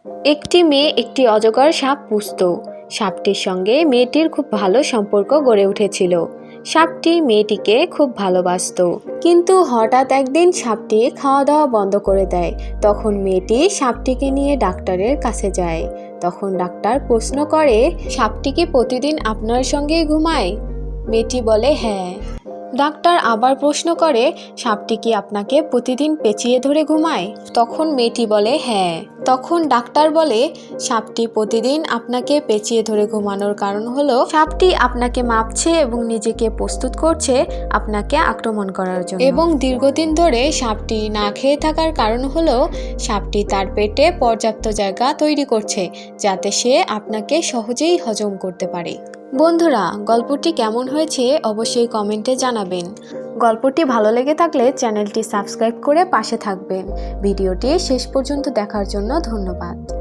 একটি মেয়ে একটি অজগর সাপ পুষত। সাপটির সঙ্গে মেয়েটির খুব ভালো সম্পর্ক গড়ে উঠেছিল। সাপটি মেয়েটিকে খুব ভালোবাসতো। কিন্তু হঠাৎ একদিন সাপটি খাওয়া দাওয়া বন্ধ করে দেয়। তখন মেয়েটি সাপটিকে নিয়ে ডাক্তারের কাছে যায়। তখন ডাক্তার প্রশ্ন করে, সাপটি কি প্রতিদিন আপনার সঙ্গেই ঘুমায়? মেয়েটি বলে হ্যাঁ। ডাক্তার আবার প্রশ্ন করে, সাপটি কি আপনাকে প্রতিদিন পেঁচিয়ে ধরে ঘুমায়? তখন মেয়েটি বলে হ্যাঁ। তখন ডাক্তার বলে, সাপটি প্রতিদিন আপনাকে পেঁচিয়ে ধরে ঘুমানোর কারণ হলো সাপটি আপনাকে মাপছে এবং নিজেকে প্রস্তুত করছে আপনাকে আক্রমণ করার জন্য। এবং দীর্ঘদিন ধরে সাপটি না খেয়ে থাকার কারণ হলো সাপটি তার পেটে পর্যাপ্ত জায়গা তৈরি করছে যাতে সে আপনাকে সহজেই হজম করতে পারে। বন্ধুরা, গল্পটি কেমন হয়েছে অবশ্যই কমেন্টে জানাবেন। গল্পটি ভালো লেগে থাকলে চ্যানেলটি সাবস্ক্রাইব করে পাশে থাকবেন। ভিডিওটি শেষ পর্যন্ত দেখার জন্য ধন্যবাদ।